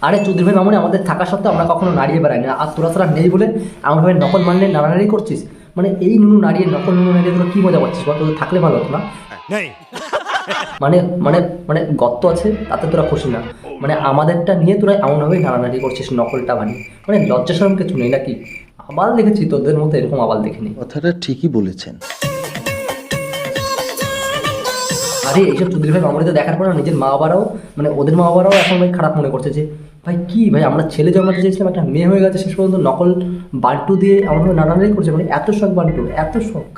আরে চৌধুরী ভাই মামুনি আমাদের থাকা সত্ত্বেও আমরা কখনো নাড়িয়ে বেড়াই না, আর তোরা সারা নেই বলে এমনভাবে নকল মানলে নাড়ানাড়ি করছিস। মানে এই নুনু নাড়িয়ে নকল নুনু নাড়িয়ে তোরা কী মজা পাচ্ছিস বল? তোদের থাকলে ভালো হতো না? মানে মানে মানে গর্ত আছে তাতে তোরা খুশি না, মানে আমাদেরটা নিয়ে তোরা এমনভাবে নাড়ানাড়ি করছিস নকলটা বানিয়ে। মানে লজ্জা শরম কিছু নেই নাকি? আবাল দেখেছি, তোদের মতো এরকম আবাল দেখিনি। কথাটা ঠিকই বলেছেন। আরে এইসব চৌধুরী ভাই মামুনিতে দেখার পর নিজের মা বাবারাও, মানে ওদের মা বাবারাও এখন ভাই খারাপ মনে করছে যে ভাই কি ভাই আমরা ছেলে জন্মাতে চেয়েছিলাম, একটা মেয়ে হয়ে গেছে, শেষ পর্যন্ত নকল বান্টু দিয়ে এমনভাবে নাড়ানাড়ি করছে। মানে এত শখ বান্টুর, এত শখ।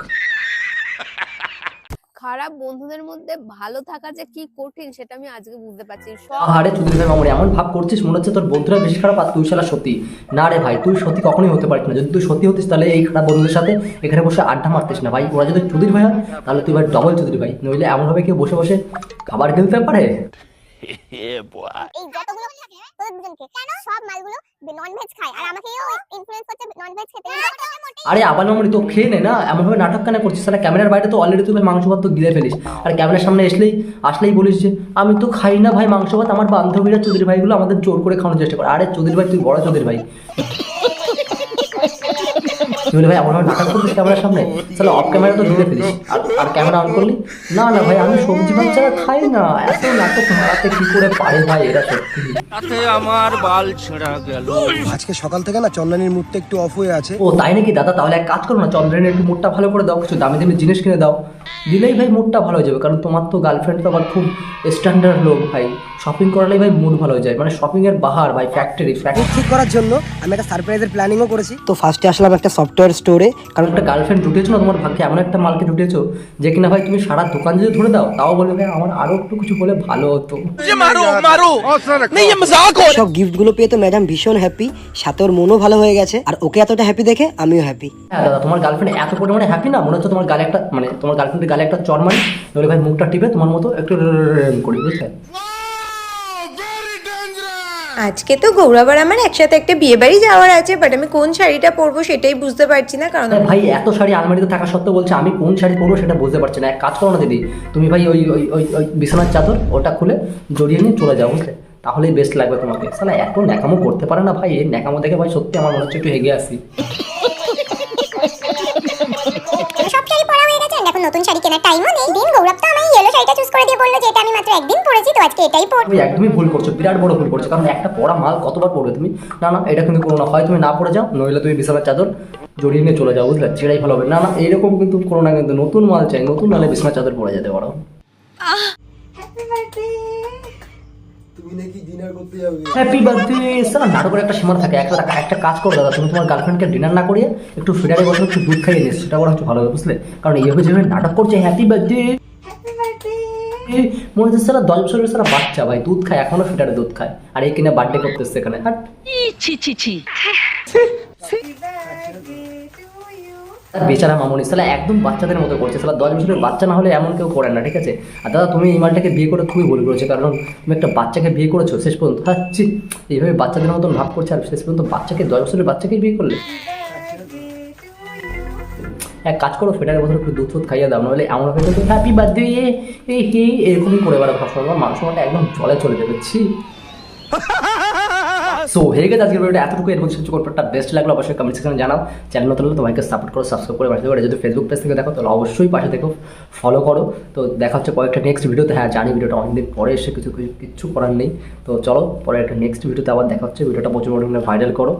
খারাপ বন্ধুদের মধ্যে ভালো থাকা যে কি কঠিন সেটা আমি আজকে বুঝতে পারছি। আরে চৌধুরী ভাই মামুনি এমন ভাব করছিস মনে হচ্ছে তোর বন্ধুরা বেশি খারাপ আর তুই শালা সত্যি। না রে ভাই, তুই সত্যি কখনোই হতে পারিস না। যদি তুই সত্যি হতিস তাহলে এই খারাপ বন্ধুদের সাথে এখানে বসে আড্ডা মারতিস না ভাই। ওরা যদি চৌধুরী ভাই হয় তাহলে তুই ভাই ডবল চৌধুরী ভাই, নইলে এমনভাবে কেউ বসে বসে খাবার খেলতে পারে? এই যতগুলো থাকে তোদের দুজনকে কেন সব মালগুলো ননভেজ খায় আর আমাকেও ইনফ্লুয়েন্স করছে ননভেজ খেতে। আরে আবার মামুনি তো খেয়ে নে না, এমনভাবে নাটক কেন করছিস? তাহলে ক্যামেরার বাইরে তো অলরেডি তুই ভাই মাংস ভাত তো গিলে ফেলিস, আর ক্যামেরার সামনে আসলেই বলিস যে আমি তো খাই না ভাই মাংস ভাত, আমার বান্ধবীরা চৌধুরী ভাইগুলো আমাদের জোর করে খাওয়ানোর চেষ্টা করে। আরে চৌধুরী ভাই তুই বড় চৌধুরী ভাই, চৌধুরী ভাই এমনভাবে নাটক করছিস ক্যামেরার সামনে, তাহলে অফ ক্যামেরা তো গিলে ফেলিস আর ক্যামেরা অন করলি। না না ভাই আমি সবজি ভাত ছাড়া খাই না। এত নাটক মারাতে কি করে পারে ভাই এরা সত্যি। আমার বাল ছেঁড়া গেল। আজকে সকাল থেকে না চন্দনের মুডটা একটু অফ হয়ে আছে। ও তাই নাকি দাদা? তাহলে এক কাজ করো না, চন্দ্রেনের একটু মুডটা ভালো করে দাও, কিছু দামি দামি জিনিস কিনে দাও, দিলেই ভাই মুডটা ভালো হয়ে যাবে। কারণ তোমার তো গার্লফ্রেন্ড তো আবার খুব স্ট্যান্ডার্ড লোক ভাই, শপিং করালেই ভাই মুড ভালো হয়ে যায়। মানে শপিং এর বাহার ভাই, ফ্যাক্টরি। মুড ঠিক করার জন্য আমি একটা সারপ্রাইজের প্ল্যানিংও করেছি। তো ফার্স্টে আসলাম একটা সফটওয়্যার স্টোরে, কারণ একটা গার্লফ্রেন্ড জুটেছো না তোমার ভাগ্যে, এমন একটা মালকে জুটেছো যে কিনা ভাই তুমি সারা দোকান যদি ধরে দাও তাও বলবে ভাই আমার আরো একটু কিছু হলে ভালো হতো। সব গিফট গুলো পেয়ে তো ম্যাডাম ভীষণ হ্যাপি, সাথে ওর মনও ভালো হয়ে গেছে, আর ওকে এতটা হ্যাপি দেখে আমিও হ্যাপি। হ্যাঁ দাদা, তোমার গার্লফ্রেন্ড এত পরিমাণে হ্যাপি না, মনে হচ্ছে তোমার গালে একটা, মানে তোমার গার্লফ্রেন্ডের গালে একটা চড় মারি, নইলে ভাই মুখটা টিপে তোমার মতো একটু করি, বুঝলে? আজকে তো গৌরব আর আমার একসাথে একটা বিয়ে বাড়ি যাওয়ার আছে, বাট আমি কোন শাড়িটা পরবো সেটাই বুঝতে পারছি না। কারণ ভাই এত শাড়ি আলমারিতে থাকা সত্ত্বেও বলছে আমি কোন শাড়ি পরবো সেটা বুঝতে পারছি না। এক কাজ করো না দিদি, তুমি ভাই ওই ওই ওই ওই বিছানার চাদর ওটা খুলে জড়িয়ে নিয়ে চলে যাও, বুঝলে? তাহলেই বেস্ট লাগবে তোমাকে। সালা এত ন্যাকামো করতে পারে না ভাই, এই ন্যাকামো দেখে ভাই সত্যি আমার মনে হচ্ছে একটু হেগে আসি। সব শাড়ি পরা হয়ে গেছে, এখন নতুন শাড়ি কেনার টাইমও নেই। দিন গৌরব তো আমি ইয়েলো শাড়িটা চুজ করে দিয়ে বললো যে এটা আমি মাত্র একদিন পরেছি, তো আজকে এটাই পর। তুমি একদমই ভুল করছো, বিরাট বড় ভুল করছো। কারণ একটা পরা মাল কতবার পরবে তুমি? না না এটা কিন্তু করো না, হয় তুমি না পরে যাও, নইলে তুমি বিছানার চাদর জড়িয়ে নিয়ে চলে যাও, বুঝলে? সেটাই ভালো হবে। না না এইরকম কিন্তু করো না, কিন্তু নতুন মাল চাই, নতুন নালে বিছানার চাদর পরে যেতে পারো। Happy birthday. সালা নাটকের একটা সীমা থাকে। একটা কাজ করো দাদা, তুমি তোমার গার্লফ্রেন্ডকে ডিনার না করিয়ে একটু ফিডারে বসে একটু দুধ খাইয়ে নিস, সেটা বড় একটু ভালো হবে, বুঝলে? কারণ এইভাবে যেভাবে নাটক করছে হ্যাপি বার্থডে, মনে হচ্ছে সারা 10 বছরের সারা বাচ্চা ভাই, দুধ খায় এখনো ফিডারে দুধ খায়, আর এই কিনা বার্থডে করতেছে এখানে। আর বেচারা মামুনি সালা একদম বাচ্চাদের মতো করছে। সালা 10 বছরের বাচ্চা না হলে এমন কেউ করে না, ঠিক আছে? আর দাদা তুমি এই মালটাকে বিয়ে করে খুবই ভুল করেছো, কারণ তুমি একটা বাচ্চাকে বিয়ে করেছো শেষ পর্যন্ত। হ্যাঁ এইভাবে বাচ্চাদের মতন ভাব করছে, আর শেষ পর্যন্ত বাচ্চাকে 10 বছরের বাচ্চাকে বিয়ে করলে। এক কাজ করো, ফেটারে বছর একটু দুধ ফুধ খাইয়ে দাও, নাহলে এমন হয়ে যাবে হ্যাপি বার্থডে এরকমই করে বেড়া সবসময়, আমার মানুষ মানটা একদম জলে চলে যাবে। সো হয়ে গেছে আজকের ভিডিওটা এতটুকু। এর মধ্যে একটা বেস্ট লাগলো অবশ্যই কমেন্ট সেকশনে জানাও। চ্যানেল নতুন হলে তোমাকে সাপোর্ট করো, সাবস্ক্রাইব করে পাশে করে। যদি ফেসবুক পেজ থেকে দেখো তাহলে অবশ্যই পাশে দেখো, ফলো করো। তো দেখা হচ্ছে কয়েকটা নেক্সট ভিডিওতে। হ্যাঁ জানি ভিডিওটা অনেকদিন পরে এসে কিচ্ছু করার নেই, তো চলো পরে একটা নেক্সট ভিডিওতে আবার দেখা হচ্ছে। ভিডিওটা প্রচুর পরিমাণে ভাইরাল করো।